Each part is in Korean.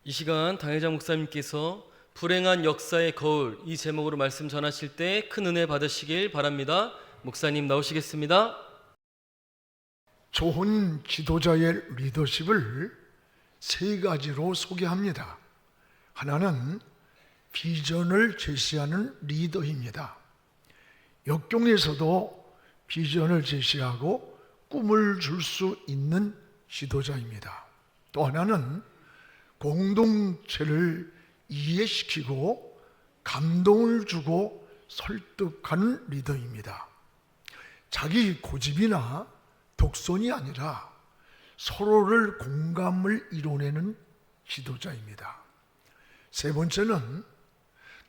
이 시간 당회장 목사님께서 불행한 역사의 거울 이 제목으로 말씀 전하실 때 큰 은혜 받으시길 바랍니다. 목사님 나오시겠습니다. 좋은 지도자의 리더십을 세 가지로 소개합니다. 하나는 비전을 제시하는 리더입니다. 역경에서도 비전을 제시하고 꿈을 줄 수 있는 지도자입니다. 또 하나는 공동체를 이해시키고 감동을 주고 설득하는 리더입니다. 자기 고집이나 독선이 아니라 서로를 공감을 이뤄내는 지도자입니다. 세 번째는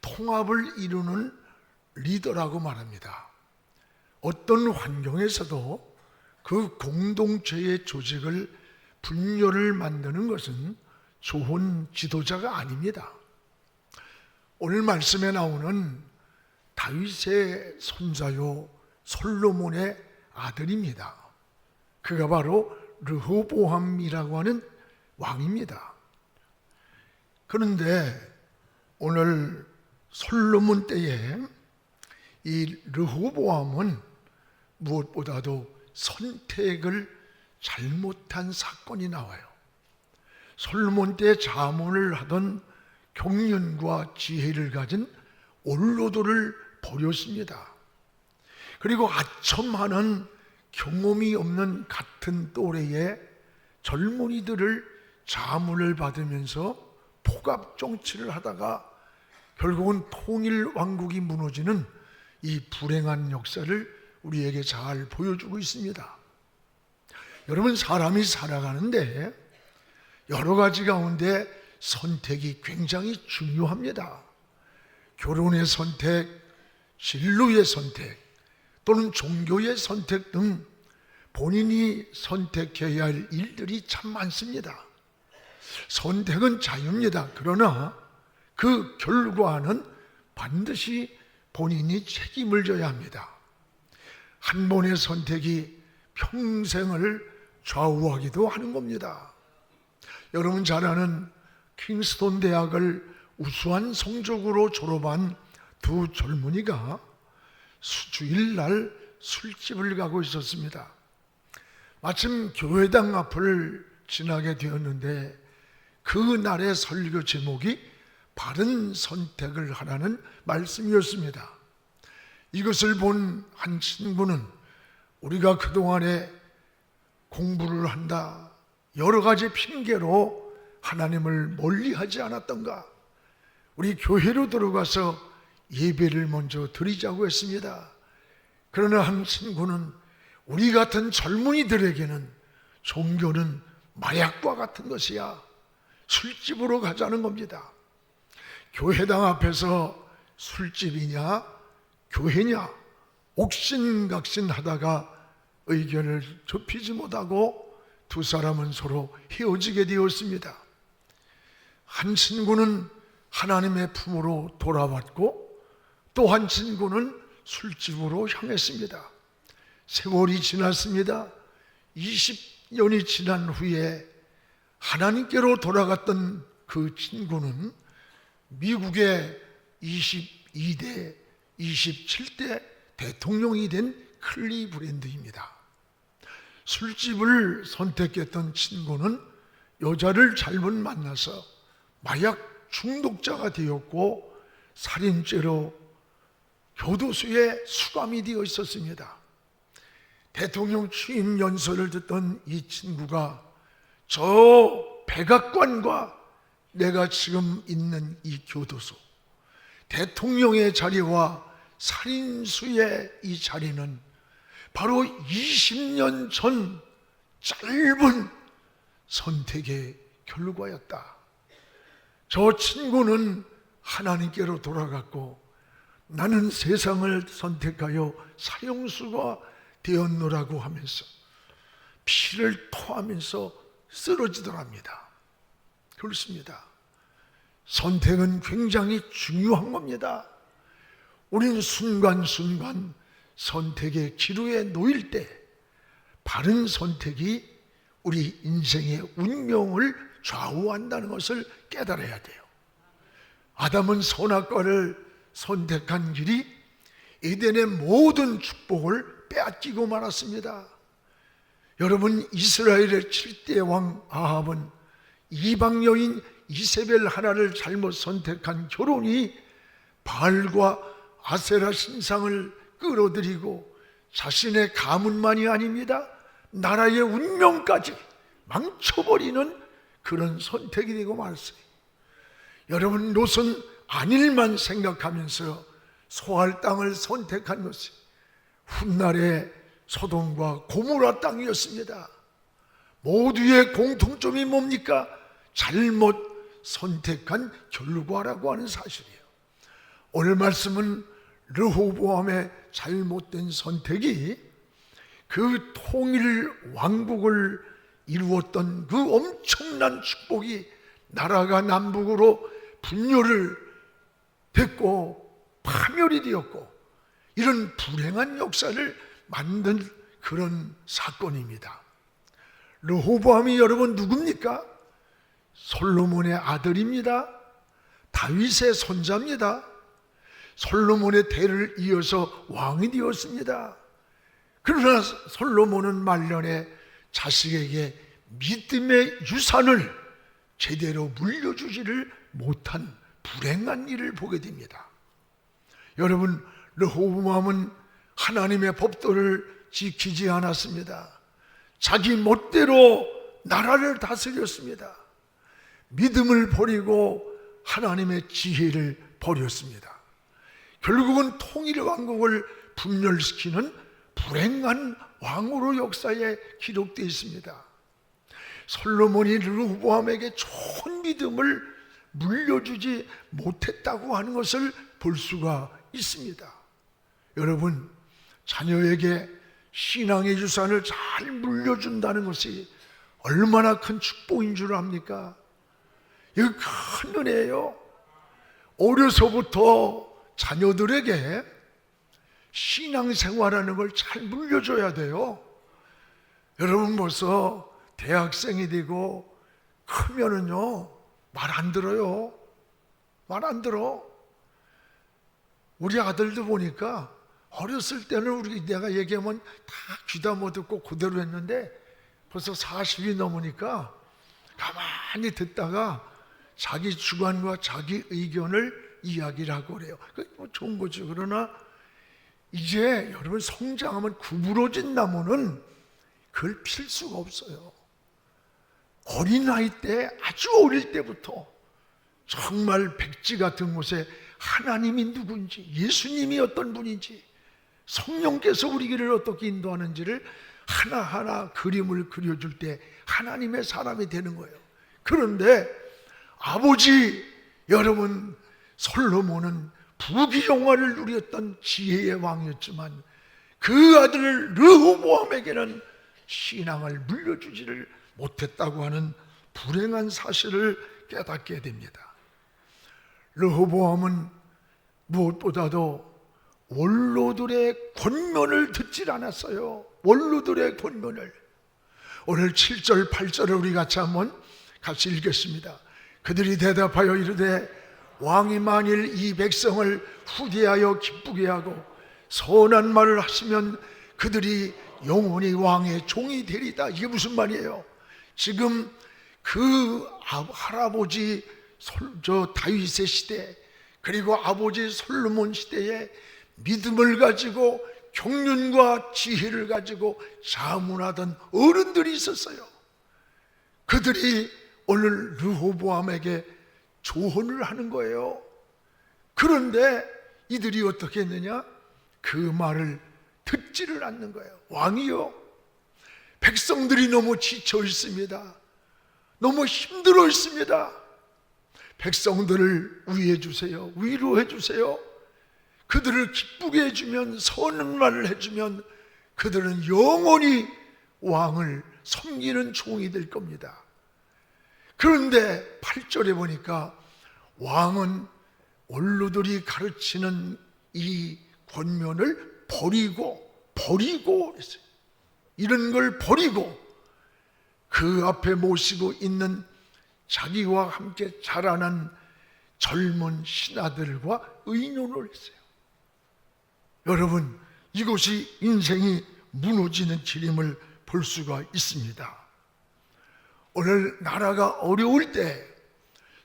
통합을 이루는 리더라고 말합니다. 어떤 환경에서도 그 공동체의 조직을 분열을 만드는 것은 좋은 지도자가 아닙니다. 오늘 말씀에 나오는 다윗의 손자요 솔로몬의 아들입니다. 그가 바로 르호보암이라고 하는 왕입니다. 그런데 오늘 솔로몬 때에 이 르호보암은 무엇보다도 선택을 잘못한 사건이 나와요. 솔로몬 때 자문을 하던 경륜과 지혜를 가진 올로도를 버렸습니다. 그리고 아첨하는 경험이 없는 같은 또래의 젊은이들을 자문을 받으면서 포갑 정치를 하다가 결국은 통일 왕국이 무너지는 이 불행한 역사를 우리에게 잘 보여주고 있습니다. 여러분, 사람이 살아가는데 여러 가지 가운데 선택이 굉장히 중요합니다. 결혼의 선택, 진로의 선택, 또는 종교의 선택 등 본인이 선택해야 할 일들이 참 많습니다. 선택은 자유입니다. 그러나 그 결과는 반드시 본인이 책임을 져야 합니다. 한 번의 선택이 평생을 좌우하기도 하는 겁니다. 여러분 잘 아는 킹스톤 대학을 우수한 성적으로 졸업한 두 젊은이가 주일날 술집을 가고 있었습니다. 마침 교회당 앞을 지나게 되었는데 그 날의 설교 제목이 바른 선택을 하라는 말씀이었습니다. 이것을 본 한 친구는 우리가 그동안에 공부를 한다, 여러 가지 핑계로 하나님을 멀리하지 않았던가, 우리 교회로 들어가서 예배를 먼저 드리자고 했습니다. 그러나 한 친구는 우리 같은 젊은이들에게는 종교는 마약과 같은 것이야, 술집으로 가자는 겁니다. 교회당 앞에서 술집이냐 교회냐 옥신각신하다가 의견을 좁히지 못하고 두 사람은 서로 헤어지게 되었습니다. 한 친구는 하나님의 품으로 돌아왔고 또 한 친구는 술집으로 향했습니다. 세월이 지났습니다. 20년이 지난 후에 하나님께로 돌아갔던 그 친구는 미국의 22대, 27대 대통령이 된 클리브랜드입니다. 술집을 선택했던 친구는 여자를 잘못 만나서 마약 중독자가 되었고 살인죄로 교도소에 수감이 되어 있었습니다. 대통령 취임 연설을 듣던 이 친구가 저 백악관과 내가 지금 있는 이 교도소, 대통령의 자리와 살인수의 이 자리는 바로 20년 전 짧은 선택의 결과였다. 저 친구는 하나님께로 돌아갔고 나는 세상을 선택하여 사형수가 되었노라고 하면서 피를 토하면서 쓰러지더랍니다. 그렇습니다. 선택은 굉장히 중요한 겁니다. 우리는 순간순간 선택의 기로에 놓일 때 바른 선택이 우리 인생의 운명을 좌우한다는 것을 깨달아야 돼요. 아담은 선악과를 선택한 길이 에덴의 모든 축복을 빼앗기고 말았습니다. 여러분, 이스라엘의 7대 왕 아합은 이방 여인 이세벨 하나를 잘못 선택한 결혼이 바알과 아세라 신상을 끌어들이고 자신의 가문만이 아닙니다, 나라의 운명까지 망쳐버리는 그런 선택이 되고 말았어요. 여러분, 롯은 안일만 생각하면서 소할 땅을 선택한 것이 훗날의 소돔과 고모라 땅이었습니다. 모두의 공통점이 뭡니까? 잘못 선택한 결과라고 하는 사실이에요. 오늘 말씀은 르호보암의 잘못된 선택이 그 통일 왕국을 이루었던 그 엄청난 축복이 나라가 남북으로 분열을 됐고 파멸이 되었고 이런 불행한 역사를 만든 그런 사건입니다. 르호보암이 여러분 누굽니까? 솔로몬의 아들입니다. 다윗의 손자입니다. 솔로몬의 대를 이어서 왕이 되었습니다. 그러나 솔로몬은 말년에 자식에게 믿음의 유산을 제대로 물려주지를 못한 불행한 일을 보게 됩니다. 여러분, 르호보암은 하나님의 법도를 지키지 않았습니다. 자기 멋대로 나라를 다스렸습니다. 믿음을 버리고 하나님의 지혜를 버렸습니다. 결국은 통일 왕국을 분열시키는 불행한 왕으로 역사에 기록되어 있습니다. 솔로몬이 르호보암에게 좋은 믿음을 물려주지 못했다고 하는 것을 볼 수가 있습니다. 여러분, 자녀에게 신앙의 유산을 잘 물려준다는 것이 얼마나 큰 축복인 줄 압니까? 이거 큰 은혜예요. 어려서부터 자녀들에게 신앙생활하는 걸 잘 물려줘야 돼요. 여러분, 벌써 대학생이 되고 크면은요 말 안 들어요. 말 안 들어. 우리 아들도 보니까 어렸을 때는 내가 얘기하면 다 귀다 못 듣고 그대로 했는데 벌써 40이 넘으니까 가만히 듣다가 자기 주관과 자기 의견을 이야기를 하고 그래요. 뭐 좋은 거죠. 그러나 이제 여러분, 성장하면 구부러진 나무는 그걸 필 수가 없어요. 어린아이 때, 아주 어릴 때부터 정말 백지 같은 곳에 하나님이 누군지, 예수님이 어떤 분인지, 성령께서 우리 길을 어떻게 인도하는지를 하나하나 그림을 그려줄 때 하나님의 사람이 되는 거예요. 그런데 아버지, 여러분, 솔로몬은 부귀영화를 누렸던 지혜의 왕이었지만 그 아들 르호보암에게는 신앙을 물려주지를 못했다고 하는 불행한 사실을 깨닫게 됩니다. 르호보암은 무엇보다도 원로들의 권면을 듣질 않았어요. 원로들의 권면을. 오늘 7절 8절을 우리 같이 읽겠습니다. 그들이 대답하여 이르되 왕이 만일 이 백성을 후대하여 기쁘게 하고 선한 말을 하시면 그들이 영원히 왕의 종이 되리다. 이게 무슨 말이에요? 지금 그 할아버지 다윗의 시대, 그리고 아버지 솔로몬 시대에 믿음을 가지고 경륜과 지혜를 가지고 자문하던 어른들이 있었어요. 그들이 오늘 르호보암에게 조언을 하는 거예요. 그런데 이들이 어떻게 했느냐? 그 말을 듣지를 않는 거예요. 왕이요, 백성들이 너무 지쳐 있습니다. 너무 힘들어 있습니다. 백성들을 위해 주세요. 위로해 주세요. 그들을 기쁘게 해주면, 선한 말을 해주면 그들은 영원히 왕을 섬기는 종이 될 겁니다. 그런데 8절에 보니까 왕은 원로들이 가르치는 이 권면을 버리고 그랬어요. 이런 걸 버리고 그 앞에 모시고 있는 자기와 함께 자라난 젊은 신하들과 의논을 했어요. 여러분, 이것이 인생이 무너지는 길임을 볼 수가 있습니다. 오늘 나라가 어려울 때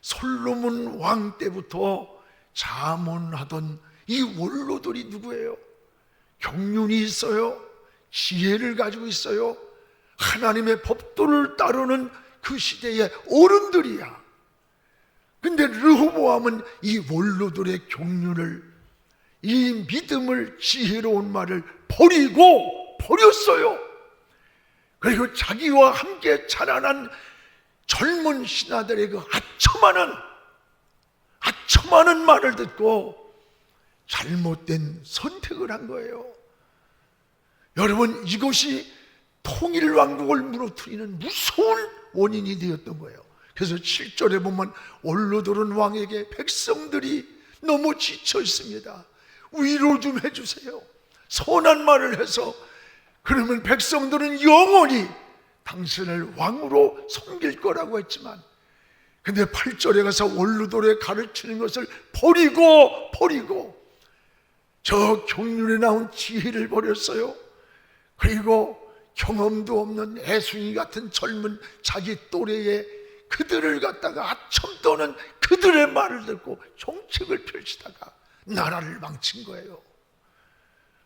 솔로몬 왕 때부터 자문하던 이 원로들이 누구예요? 경륜이 있어요. 지혜를 가지고 있어요. 하나님의 법도를 따르는 그 시대의 어른들이야. 근데 르호보암은 이 원로들의 경륜을, 이 믿음을, 지혜로운 말을 버렸어요. 그리고 자기와 함께 자라난 젊은 신하들의 그 아첨하는 말을 듣고 잘못된 선택을 한 거예요. 여러분, 이것이 통일왕국을 무너뜨리는 무서운 원인이 되었던 거예요. 그래서 7절에 보면 원로들은 왕에게 백성들이 너무 지쳐 있습니다. 위로 좀 해주세요. 선한 말을 해서, 그러면 백성들은 영원히 당신을 왕으로 섬길 거라고 했지만, 근데 8절에 가서 원로들의 가르치는 것을 버리고 저 경륜에 나온 지혜를 버렸어요. 그리고 경험도 없는 애송이 같은 젊은 자기 또래의 그들을 갖다가 아첨 떠는 그들의 말을 듣고 정책을 펼치다가 나라를 망친 거예요.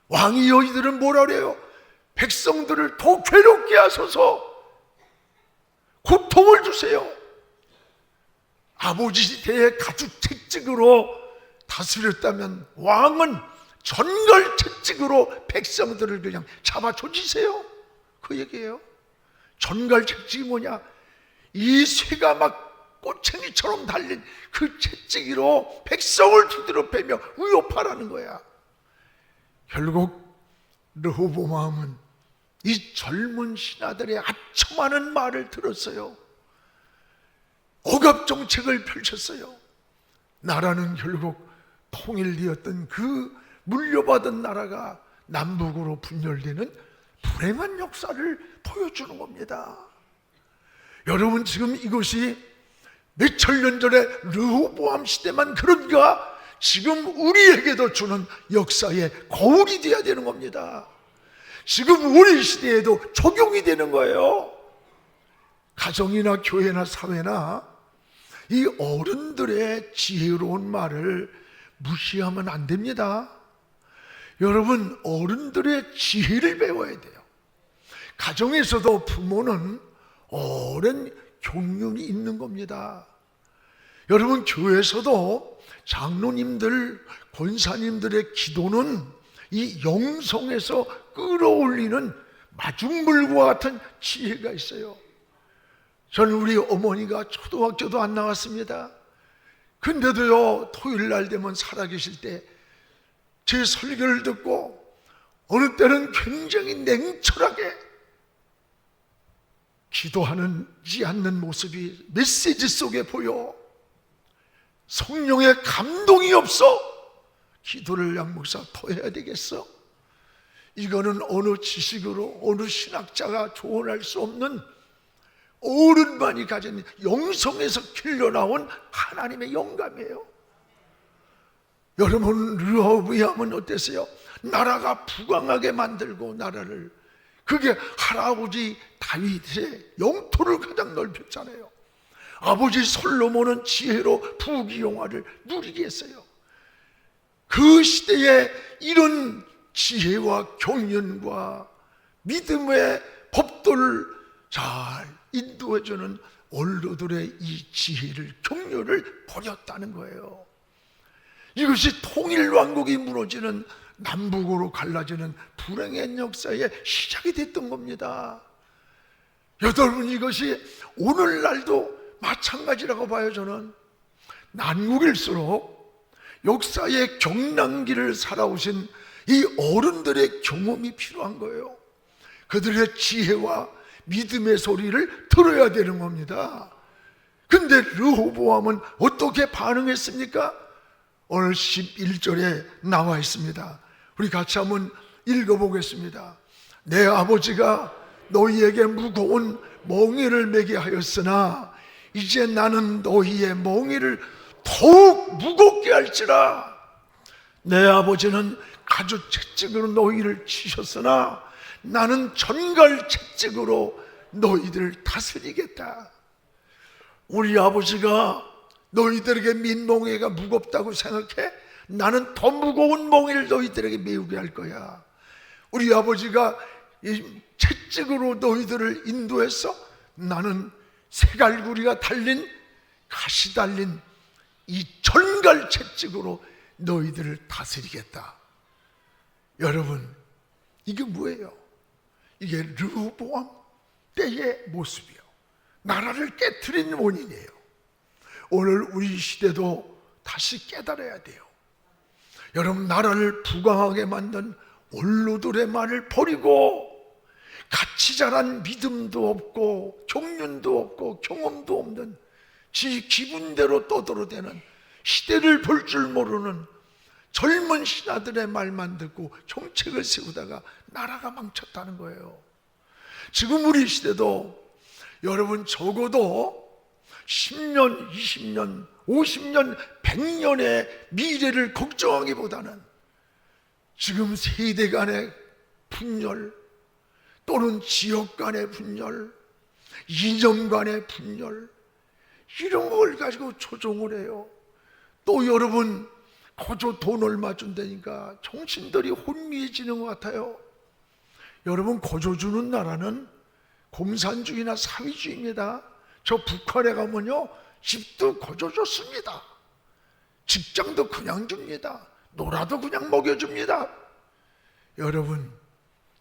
왕이여, 이들은 뭐라 그래요? 백성들을 더 괴롭게 하소서, 고통을 주세요. 아버지 시대의 가주채찍으로 다스렸다면 왕은 전갈채찍으로 백성들을 그냥 잡아 조지세요. 그 얘기예요. 전갈채찍이 뭐냐? 이 쇠가 막 꼬챙이처럼 달린 그 채찍으로 백성을 두드려 패며 위협하라는 거야. 결국 르호보암은 이 젊은 신하들의 아첨하는 말을 들었어요. 억압정책을 펼쳤어요. 나라는 결국 통일되었던 그 물려받은 나라가 남북으로 분열되는 불행한 역사를 보여주는 겁니다. 여러분, 지금 이것이 몇천 년 전에 르호보암 시대만 그런가? 지금 우리에게도 주는 역사의 거울이 되어야 되는 겁니다. 지금 우리 시대에도 적용이 되는 거예요. 가정이나 교회나 사회나 이 어른들의 지혜로운 말을 무시하면 안 됩니다. 여러분, 어른들의 지혜를 배워야 돼요. 가정에서도 부모는 오랜 경륜이 있는 겁니다. 여러분, 교회에서도 장로님들, 권사님들의 기도는 이 영성에서 끌어올리는 마중물과 같은 지혜가 있어요. 저는 우리 어머니가 초등학교도 안 나왔습니다. 근데도요, 토요일날 되면 살아계실 때 제 설교를 듣고 어느 때는 굉장히 냉철하게 기도하지 않는 모습이 메시지 속에 보여. 성령의 감동이 없어. 기도를 양 목사 더 해야 되겠어? 이거는 어느 지식으로, 어느 신학자가 조언할 수 없는 어른만이 가진 영성에서 길러나온 하나님의 영감이에요. 여러분, 르호보암은 어땠어요? 나라가 부강하게 만들고 나라를, 그게 할아버지 다윗의 영토를 가장 넓혔잖아요. 아버지 솔로몬은 지혜로 부귀영화를 누리게 했어요. 그 시대에 이런 지혜와 경륜과 믿음의 법도를 잘 인도해주는 원로들의 이 지혜를, 경륜을 버렸다는 거예요. 이것이 통일왕국이 무너지는, 남북으로 갈라지는 불행한 역사의 시작이 됐던 겁니다. 여러분, 이것이 오늘날도 마찬가지라고 봐요. 저는 난국일수록 역사의 경랑기를 살아오신 이 어른들의 경험이 필요한 거예요. 그들의 지혜와 믿음의 소리를 들어야 되는 겁니다. 근데 르호보암은 어떻게 반응했습니까? 오늘 11절에 나와 있습니다. 우리 같이 한번 읽어보겠습니다. 내 아버지가 너희에게 무거운 멍에를 매게 하였으나 이제 나는 너희의 멍에를 더욱 무겁게 할지라. 내 아버지는 가죽 채찍으로 너희를 치셨으나 나는 전갈 채찍으로 너희들을 다스리겠다. 우리 아버지가 너희들에게 민 멍에가 무겁다고 생각해? 나는 더 무거운 멍에를 너희들에게 메우게 할 거야. 우리 아버지가 이 채찍으로 너희들을 인도했어? 나는 새갈구리가 달린, 가시 달린 이 전갈 채찍으로 너희들을 다스리겠다. 여러분, 이게 뭐예요? 이게 르호보암 때의 모습이요, 나라를 깨트린 원인이에요. 오늘 우리 시대도 다시 깨달아야 돼요. 여러분, 나라를 부강하게 만든 원로들의 말을 버리고 같이 자란 믿음도 없고 경륜도 없고 경험도 없는 지 기분대로 떠들어대는, 시대를 볼 줄 모르는 젊은 신하들의 말만 듣고 정책을 세우다가 나라가 망쳤다는 거예요. 지금 우리 시대도 여러분 적어도 10년, 20년, 50년, 100년의 미래를 걱정하기보다는 지금 세대 간의 분열, 또는 지역 간의 분열, 이념 간의 분열, 이런 걸 가지고 조종을 해요. 또 여러분, 거저 돈 얼마 준다니까 정신들이 혼미해지는 것 같아요. 여러분, 거저 주는 나라는 공산주의나 사회주의입니다. 저 북한에 가면요, 집도 거저 줬습니다. 직장도 그냥 줍니다. 놀아도 그냥 먹여줍니다. 여러분,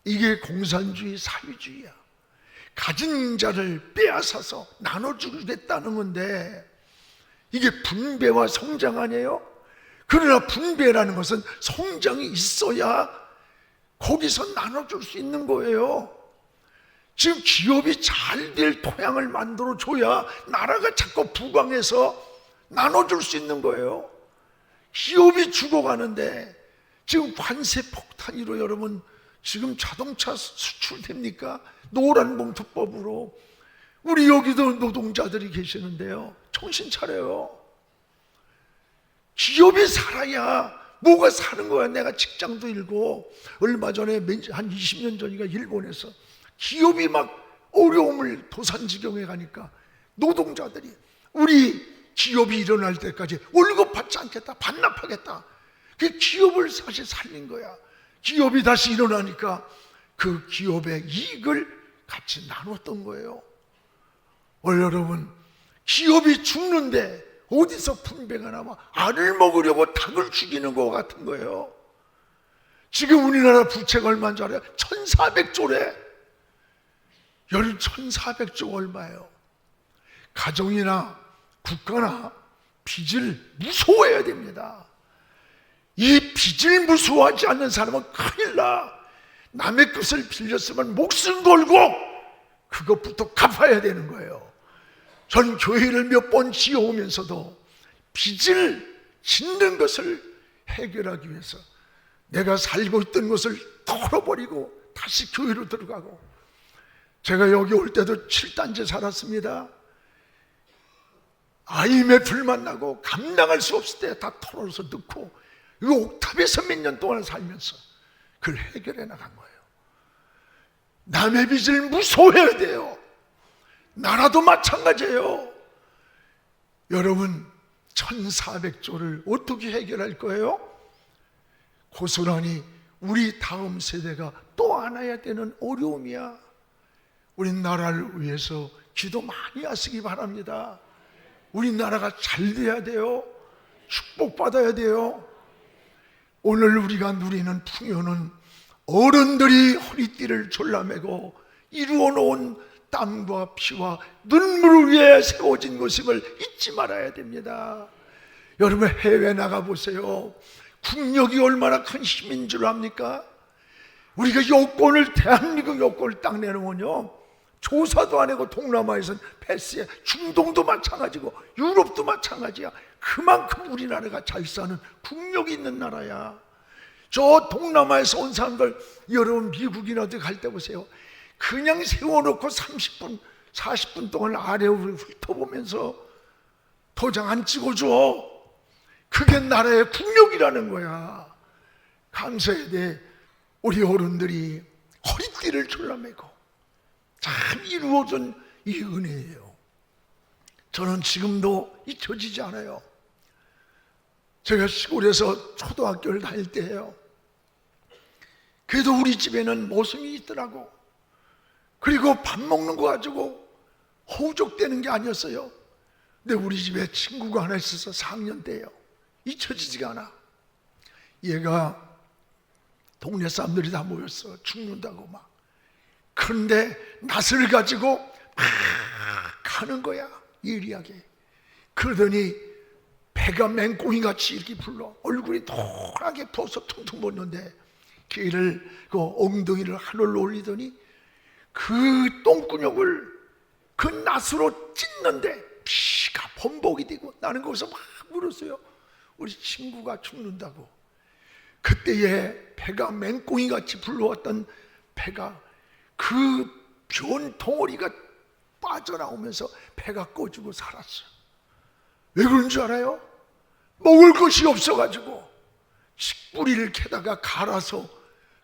이게 공산주의, 사회주의야. 가진 자를 빼앗아서 나눠주겠다는 건데, 이게 분배와 성장 아니에요? 그러나 분배라는 것은 성장이 있어야 거기서 나눠줄 수 있는 거예요. 지금 기업이 잘 될 토양을 만들어줘야 나라가 자꾸 부강해서 나눠줄 수 있는 거예요. 기업이 죽어가는데 지금 관세 폭탄으로 여러분 지금 자동차 수출됩니까? 노란봉투법으로. 우리 여기도 노동자들이 계시는데요, 정신 차려요. 기업이 살아야 뭐가 사는 거야. 내가 직장도 잃고, 얼마 전에 한 20년 전인가 일본에서 기업이 막 어려움을 도산지경에 가니까 노동자들이 우리 기업이 일어날 때까지 월급 받지 않겠다, 반납하겠다. 그 기업을 사실 살린 거야. 기업이 다시 일어나니까 그 기업의 이익을 같이 나눴던 거예요. 여러분, 기업이 죽는데 어디서 분배가 나와? 알을 먹으려고 닭을 죽이는 것 같은 거예요. 지금 우리나라 부채가 얼마인 줄 알아요? 1400조래. 1400조 얼마예요? 가정이나 국가나 빚을 무서워해야 됩니다. 이 빚을 무서워하지 않는 사람은 큰일 나. 남의 것을 빌렸으면 목숨 걸고 그것부터 갚아야 되는 거예요. 전 교회를 몇 번 지어오면서도 빚을 짓는 것을 해결하기 위해서 내가 살고 있던 것을 털어버리고 다시 교회로 들어가고, 제가 여기 올 때도 7단지 살았습니다. IMF를 만나고 감당할 수 없을 때 다 털어서 넣고 이 옥탑에서 몇 년 동안 살면서 그걸 해결해 나간 거예요. 남의 빚을 무서워해야 돼요. 나라도 마찬가지예요. 여러분, 1400조를 어떻게 해결할 거예요? 고스란히 우리 다음 세대가 또 안아야 되는 어려움이야. 우리 나라를 위해서 기도 많이 하시기 바랍니다. 우리나라가 잘 돼야 돼요. 축복받아야 돼요. 오늘 우리가 누리는 풍요는 어른들이 허리띠를 졸라매고 이루어놓은 땀과 피와 눈물 위에 세워진 것임을 잊지 말아야 됩니다. 여러분, 해외 나가보세요. 국력이 얼마나 큰 힘인 줄 압니까? 우리가 여권을, 대한민국 여권을 딱 내놓으면요, 조사도 안 하고 동남아에서는 패스해. 중동도 마찬가지고 유럽도 마찬가지야. 그만큼 우리나라가 잘 사는 국력이 있는 나라야. 저 동남아에서 온 사람들, 여러분 미국이나 어디 갈 때 보세요. 그냥 세워놓고 30분 40분 동안 아래로 훑어보면서 도장 안 찍어줘. 그게 나라의 국력이라는 거야. 감사해야 돼. 우리 어른들이 허리띠를 졸라매고 참 이루어진 이 은혜예요. 저는 지금도 잊혀지지 않아요. 제가 시골에서 초등학교를 다닐 때예요. 그래도 우리 집에는 모습이 있더라고. 그리고 밥 먹는 거 가지고 허우적대는 게 아니었어요. 근데 우리 집에 친구가 하나 있어서 4학년 때예요. 잊혀지지가 않아. 얘가 동네 사람들이 다 모였어. 죽는다고 막. 그런데 낫을 가지고 막 가는 거야. 예리하게. 그러더니 배가 맹꽁이같이 이렇게 불러. 얼굴이 노랗게 부어서 퉁퉁 붓는데 걔를 그 엉덩이를 하늘로 올리더니 그 똥구녕을 그 낫으로 찢는데 피가 범벅이 되고 나는 거기서 막 물었어요. 우리 친구가 죽는다고. 그때에 배가 맹꽁이같이 불러왔던 배가 그 변 덩어리가 빠져나오면서 배가 꺼지고 살았어요. 왜 그런 줄 알아요? 먹을 것이 없어가지고 식뿌리를 캐다가 갈아서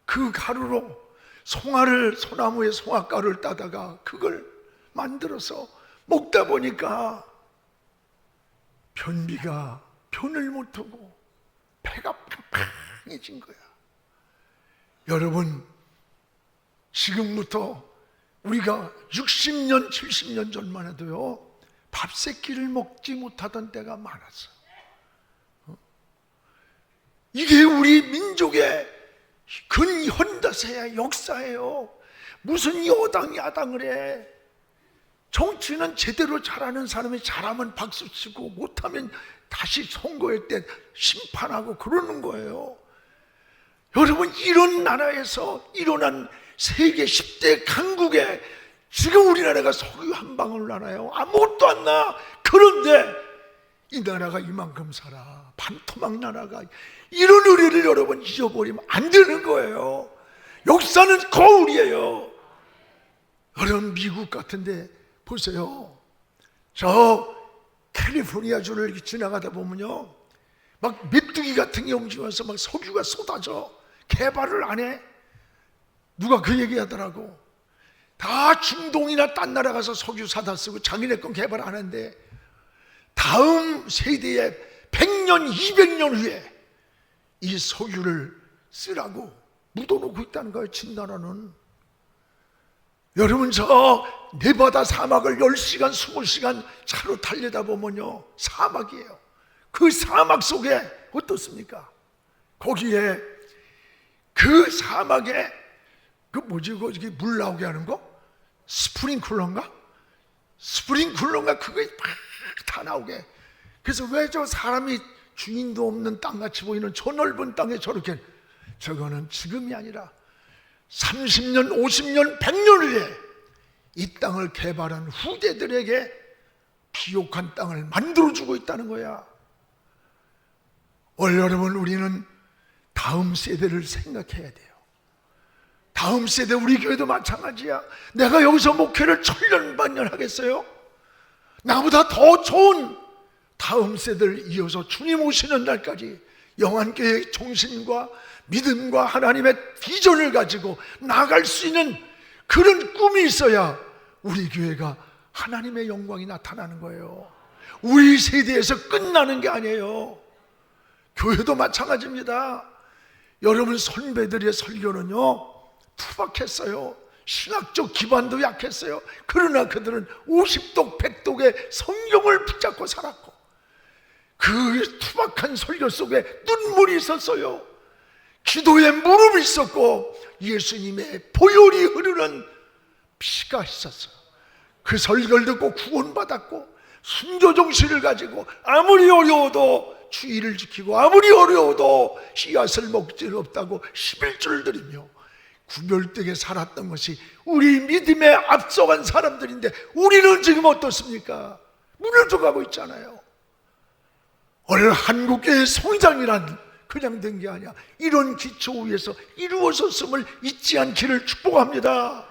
그 가루로 소나무에 송화가루를 따다가 그걸 만들어서 먹다 보니까 변비가 변을 못하고 배가 팡팡해진 거야. 여러분, 지금부터 우리가 60년, 70년 전만 해도요 밥 세 끼를 먹지 못하던 때가 많았어. 이게 우리 민족의 근현대사의 역사예요. 무슨 여당 야당을 해. 정치는 제대로 잘하는 사람이 잘하면 박수치고 못하면 다시 선거할 때 심판하고 그러는 거예요. 여러분, 이런 나라에서 일어난 세계 10대 강국에 지금 우리나라가 석유 한 방울 나나요? 아무것도 안 나. 그런데 이 나라가 이만큼 살아. 반토막 나라가. 이런 의리를 여러분 잊어버리면 안 되는 거예요. 역사는 거울이에요. 여러분, 미국 같은데 보세요. 저 캘리포니아주를 이렇게 지나가다 보면요 막 메뚜기 같은 게 움직여서 막 석유가 쏟아져. 개발을 안 해. 누가 그 얘기 하더라고. 다 중동이나 딴 나라 가서 석유 사다 쓰고 자기네 건 개발 안 하는데 다음 세대에 100년, 200년 후에 이 석유를 쓰라고 묻어놓고 있다는 거예요. 진나라는. 여러분, 저 네바다 사막을 10시간, 20시간 차로 달리다 보면요 사막이에요. 그 사막 속에 어떻습니까? 거기에 그 사막에 그 뭐지, 거기 물 나오게 하는 거? 스프링클러인가? 그거에 막 다 나오게. 그래서 왜 저 사람이 주인도 없는 땅같이 보이는 저 넓은 땅에 저렇게, 저거는 지금이 아니라 30년, 50년, 100년 후에 이 땅을 개발한 후대들에게 비옥한 땅을 만들어주고 있다는 거야. 여러분, 우리는 다음 세대를 생각해야 돼요. 다음 세대, 우리 교회도 마찬가지야. 내가 여기서 목회를 1000년, 만년 하겠어요? 나보다 더 좋은 다음 세대를 이어서 주님 오시는 날까지 영안교회의 정신과 믿음과 하나님의 비전을 가지고 나아갈 수 있는 그런 꿈이 있어야 우리 교회가 하나님의 영광이 나타나는 거예요. 우리 세대에서 끝나는 게 아니에요. 교회도 마찬가지입니다. 여러분, 선배들의 설교는요 투박했어요. 신학적 기반도 약했어요. 그러나 그들은 50독 100독의 성경을 붙잡고 살았고 그 투박한 설교 속에 눈물이 있었어요. 기도에 무릎이 있었고 예수님의 보혈이 흐르는 피가 있었어요. 그 설교를 듣고 구원받았고 순교정신을 가지고 아무리 어려워도 주의를 지키고 아무리 어려워도 씨앗을 먹지 없다고 11조를 드리며 구별되게 살았던 것이 우리 믿음에 앞서간 사람들인데 우리는 지금 어떻습니까? 무너져가고 있잖아요. 오늘 한국교회의 성장이란 그냥 된 게 아니야. 이런 기초 위에서 이루어졌음을 잊지 않기를 축복합니다.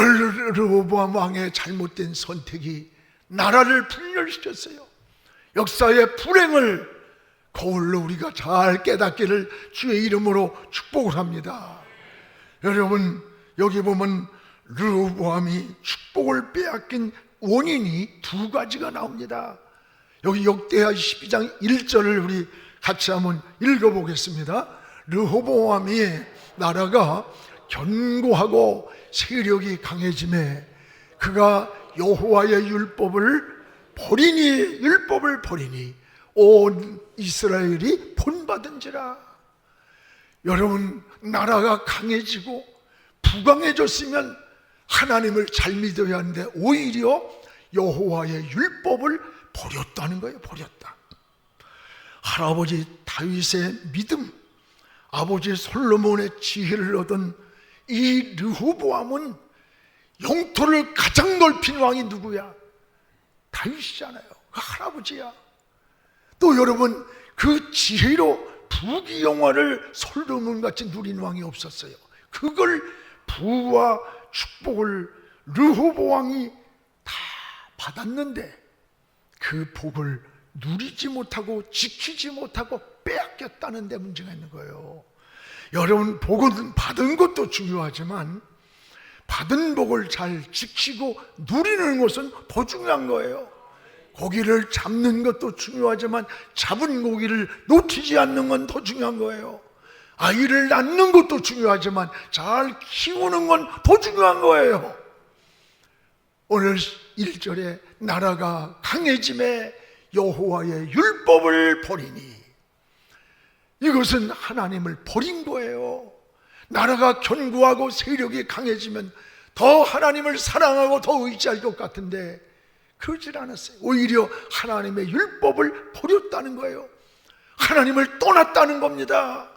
르호보암 왕의 잘못된 선택이 나라를 분열시켰어요. 역사의 불행을 거울로 우리가 잘 깨닫기를 주의 이름으로 축복을 합니다. 여러분, 여기 보면 르호보암이 축복을 빼앗긴 원인이 두 가지가 나옵니다. 여기 역대하 12장 1절을 우리 같이 한번 읽어보겠습니다. 르호보암이 나라가 견고하고 세력이 강해짐에 그가 여호와의 율법을 버리니 온 이스라엘이 본받은지라. 여러분, 나라가 강해지고 부강해졌으면 하나님을 잘 믿어야 하는데 오히려 여호와의 율법을 버렸다는 거예요. 버렸다. 할아버지 다윗의 믿음, 아버지 솔로몬의 지혜를 얻은 이 르호보암은 영토를 가장 넓힌 왕이 누구야? 다윗이잖아요. 그 할아버지야. 또 여러분, 그 지혜로 부귀영화를 솔로몬같이 누린 왕이 없었어요. 그걸 부와 축복을 르호보암이 다 받았는데 그 복을 누리지 못하고 지키지 못하고 빼앗겼다는 데 문제가 있는 거예요. 여러분, 복은 받은 것도 중요하지만 받은 복을 잘 지키고 누리는 것은 더 중요한 거예요. 고기를 잡는 것도 중요하지만 잡은 고기를 놓치지 않는 건 더 중요한 거예요. 아이를 낳는 것도 중요하지만 잘 키우는 건 더 중요한 거예요. 오늘 1절에 나라가 강해짐에 여호와의 율법을 버리니, 이것은 하나님을 버린 거예요. 나라가 견고하고 세력이 강해지면 더 하나님을 사랑하고 더 의지할 것 같은데 그러질 않았어요. 오히려 하나님의 율법을 버렸다는 거예요. 하나님을 떠났다는 겁니다.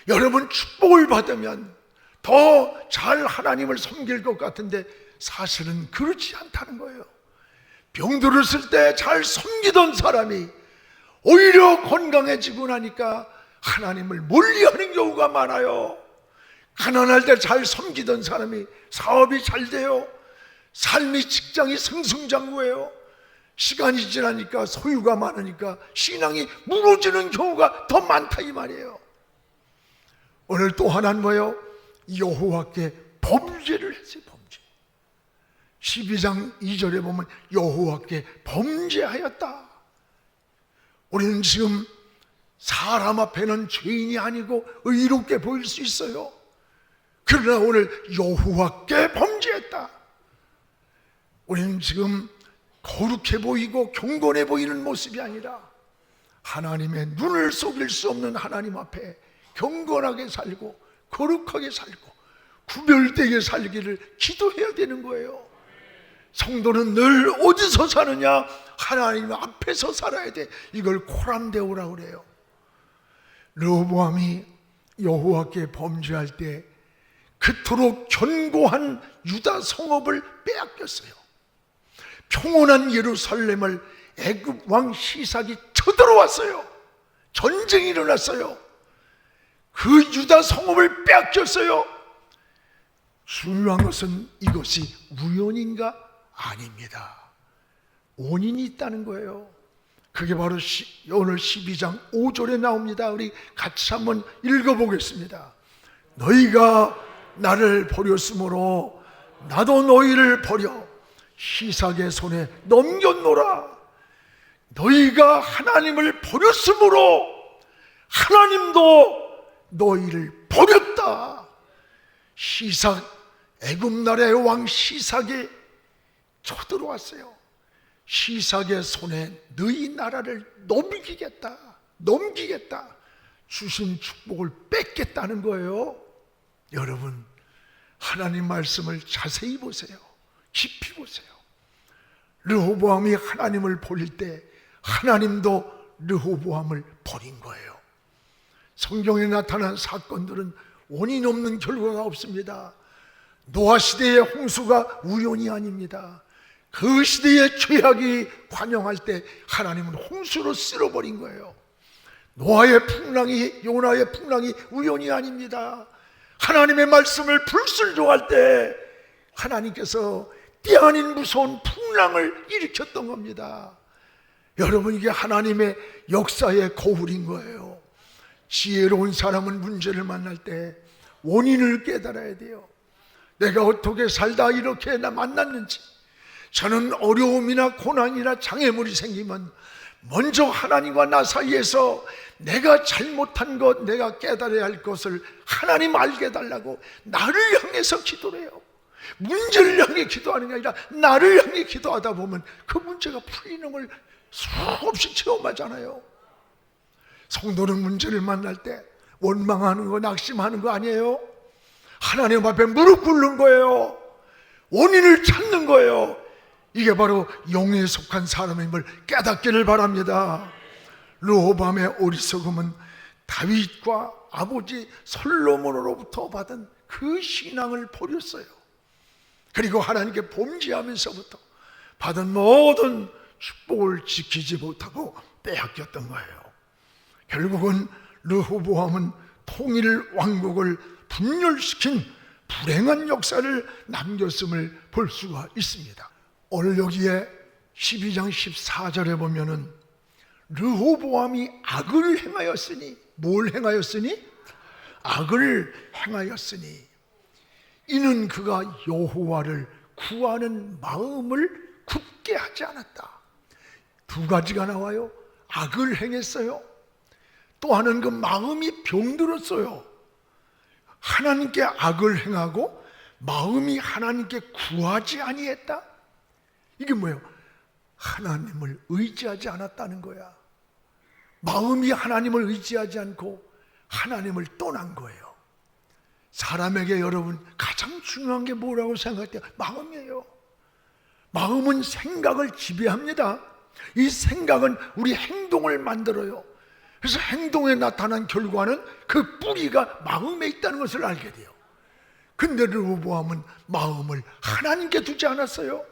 여러분, 축복을 받으면 더 잘 하나님을 섬길 것 같은데 사실은 그렇지 않다는 거예요. 병들었을 때 잘 섬기던 사람이 오히려 건강해지고 나니까 하나님을 멀리하는 경우가 많아요. 가난할 때 잘 섬기던 사람이 사업이 잘 돼요. 삶이, 직장이 승승장구해요. 시간이 지나니까, 소유가 많으니까 신앙이 무너지는 경우가 더 많다 이 말이에요. 오늘 또 하나는 뭐예요? 여호와께 범죄를 했어요. 범죄. 12장 2절에 보면 여호와께 범죄하였다. 우리는 지금 사람 앞에는 죄인이 아니고 의롭게 보일 수 있어요. 그러나 오늘 여호와께 범죄했다. 우리는 지금 거룩해 보이고 경건해 보이는 모습이 아니라 하나님의 눈을 속일 수 없는 하나님 앞에 경건하게 살고 거룩하게 살고 구별되게 살기를 기도해야 되는 거예요. 성도는 늘 어디서 사느냐? 하나님 앞에서 살아야 돼. 이걸 코란데오라고 그래요. 르호보암이 여호와께 범죄할 때 그토록 견고한 유다 성읍을 빼앗겼어요. 평온한 예루살렘을 애굽 왕 시삭이 쳐들어왔어요. 전쟁이 일어났어요. 그 유다 성읍을 빼앗겼어요. 중요한 것은 이것이 우연인가? 아닙니다. 원인이 있다는 거예요. 그게 바로 오늘 12장 5절에 나옵니다. 우리 같이 한번 읽어보겠습니다. 너희가 나를 버렸으므로 나도 너희를 버려 시삭의 손에 넘겼노라. 너희가 하나님을 버렸으므로 하나님도 너희를 버렸다. 시삭, 애굽 나라의 왕 시삭이 쳐들어왔어요. 시삭의 손에 너희 나라를 넘기겠다. 주신 축복을 뺏겠다는 거예요. 여러분, 하나님 말씀을 자세히 보세요. 깊이 보세요. 르호보암이 하나님을 버릴 때 하나님도 르호보암을 버린 거예요. 성경에 나타난 사건들은 원인 없는 결과가 없습니다. 노아 시대의 홍수가 우연이 아닙니다. 그 시대의 죄악이 관영할 때 하나님은 홍수로 쓸어버린 거예요. 노아의 풍랑이, 요나의 풍랑이 우연이 아닙니다. 하나님의 말씀을 불순종할 때 하나님께서 때 아닌 무서운 풍랑을 일으켰던 겁니다. 여러분, 이게 하나님의 역사의 거울인 거예요. 지혜로운 사람은 문제를 만날 때 원인을 깨달아야 돼요. 내가 어떻게 살다 이렇게 만났는지, 저는 어려움이나 고난이나 장애물이 생기면 먼저 하나님과 나 사이에서 내가 잘못한 것, 내가 깨달아야 할 것을 하나님 알게 해달라고 나를 향해서 기도를 해요. 문제를 향해 기도하는 게 아니라 나를 향해 기도하다 보면 그 문제가 풀리는 걸 수없이 체험하잖아요. 성도는 문제를 만날 때 원망하는 거, 낙심하는 거 아니에요. 하나님 앞에 무릎 꿇는 거예요. 원인을 찾는 거예요. 이게 바로 영에 속한 사람임을 깨닫기를 바랍니다. 르호보암의 어리석음은 다윗과 아버지 솔로몬으로부터 받은 그 신앙을 버렸어요. 그리고 하나님께 범죄하면서부터 받은 모든 축복을 지키지 못하고 빼앗겼던 거예요. 결국은 르호보암은 통일 왕국을 분열시킨 불행한 역사를 남겼음을 볼 수가 있습니다. 오늘 여기에 12장 14절에 보면은 르호보암이 악을 행하였으니, 뭘 행하였으니? 악을 행하였으니 이는 그가 여호와를 구하는 마음을 굳게 하지 않았다. 두 가지가 나와요. 악을 행했어요. 또 하나는 그 마음이 병들었어요. 하나님께 악을 행하고 마음이 하나님께 구하지 아니했다. 이게 뭐예요? 하나님을 의지하지 않았다는 거야. 마음이 하나님을 의지하지 않고 하나님을 떠난 거예요. 사람에게 여러분 가장 중요한 게 뭐라고 생각해요? 마음이에요. 마음은 생각을 지배합니다. 이 생각은 우리 행동을 만들어요. 그래서 행동에 나타난 결과는 그 뿌리가 마음에 있다는 것을 알게 돼요. 근데 르호보암은 마음을 하나님께 두지 않았어요.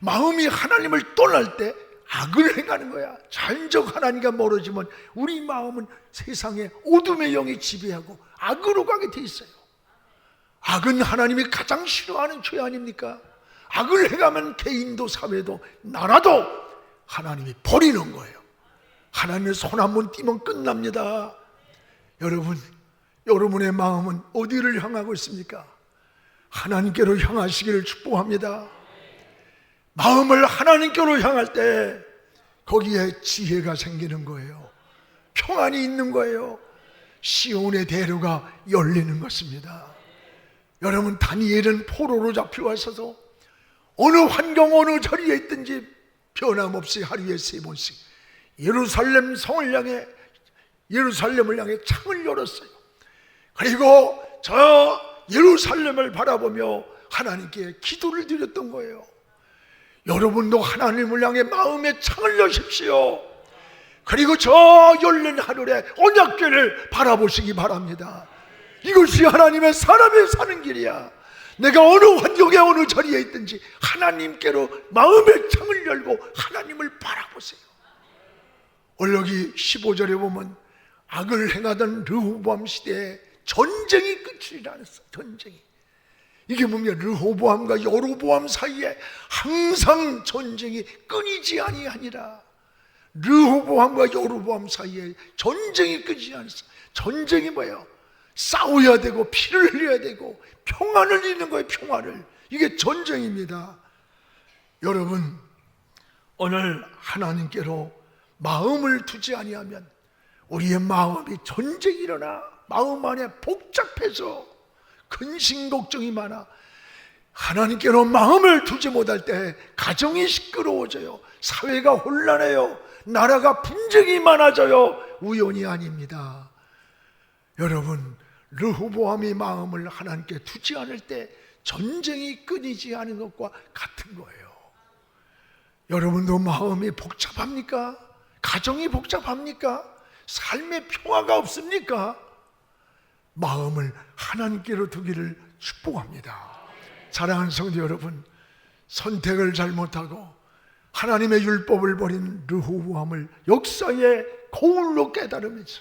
마음이 하나님을 떠날 때 악을 행하는 거야. 자연적 하나님과 멀어지면 우리 마음은 세상에 어둠의 영이 지배하고 악으로 가게 돼 있어요. 악은 하나님이 가장 싫어하는 죄 아닙니까? 악을 행하면 개인도 사회도 나라도 하나님이 버리는 거예요. 하나님의 손 한 번 띄면 끝납니다. 여러분, 여러분의 마음은 어디를 향하고 있습니까? 하나님께로 향하시기를 축복합니다. 마음을 하나님께로 향할 때 거기에 지혜가 생기는 거예요. 평안이 있는 거예요. 시온의 대로가 열리는 것입니다. 여러분, 다니엘은 포로로 잡혀와서도 어느 환경 어느 자리에 있든지 변함없이 하루에 3번씩 예루살렘 성을 향해, 예루살렘을 향해 창을 열었어요. 그리고 저 예루살렘을 바라보며 하나님께 기도를 드렸던 거예요. 여러분도 하나님을 향해 마음의 창을 여십시오. 그리고 저 열린 하늘의 언약궤를 바라보시기 바랍니다. 이것이 하나님의 사람의 사는 길이야. 내가 어느 환경에 어느 자리에 있든지 하나님께로 마음의 창을 열고 하나님을 바라보세요. 오늘 여기 15절에 보면 악을 행하던 르호보암 시대에 전쟁이 끝이라 했어. 전쟁이. 이게 뭐냐? 르호보암과 여로보암 사이에 항상 전쟁이 끊이지 아니하니라. 르호보암과 여로보암 사이에 전쟁이 끊이지 않았어. 전쟁이 뭐예요? 싸워야 되고 피를 흘려야 되고 평안을 잃는 거예요. 평안을. 이게 전쟁입니다. 여러분, 오늘 하나님께로 마음을 두지 아니하면 우리의 마음이 전쟁이 일어나 마음 안에 복잡해서 근심 걱정이 많아. 하나님께로 마음을 두지 못할 때 가정이 시끄러워져요. 사회가 혼란해요. 나라가 분쟁이 많아져요. 우연이 아닙니다. 여러분, 르호보암이 마음을 하나님께 두지 않을 때 전쟁이 끊이지 않은 것과 같은 거예요. 여러분도 마음이 복잡합니까? 가정이 복잡합니까? 삶의 평화가 없습니까? 마음을 하나님께로 두기를 축복합니다. 사랑하는 성도 여러분, 선택을 잘못하고 하나님의 율법을 버린 르호보암을 역사의 거울로 깨달으면서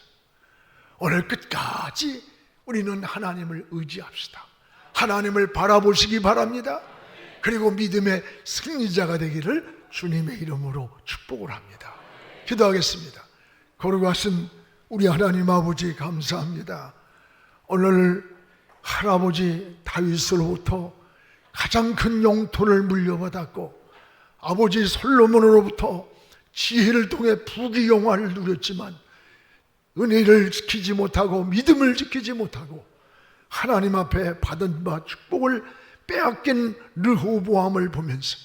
오늘 끝까지 우리는 하나님을 의지합시다. 하나님을 바라보시기 바랍니다. 그리고 믿음의 승리자가 되기를 주님의 이름으로 축복을 합니다. 기도하겠습니다. 거룩하신 우리 하나님 아버지 감사합니다. 오늘 할아버지 다윗으로부터 가장 큰 영토를 물려받았고 아버지 솔로몬으로부터 지혜를 통해 부귀영화를 누렸지만 은혜를 지키지 못하고 믿음을 지키지 못하고 하나님 앞에 받은 바 축복을 빼앗긴 르호보암을 보면서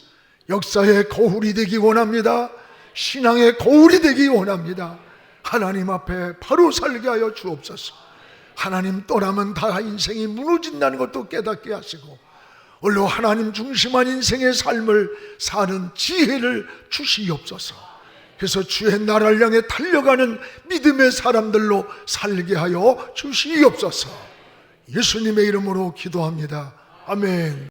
역사의 거울이 되기 원합니다. 신앙의 거울이 되기 원합니다. 하나님 앞에 바로 살게 하여 주옵소서. 하나님 떠나면 다 인생이 무너진다는 것도 깨닫게 하시고 오늘로 하나님 중심한 인생의 삶을 사는 지혜를 주시옵소서. 그래서 주의 나라를 향해 달려가는 믿음의 사람들로 살게 하여 주시옵소서. 예수님의 이름으로 기도합니다. 아멘.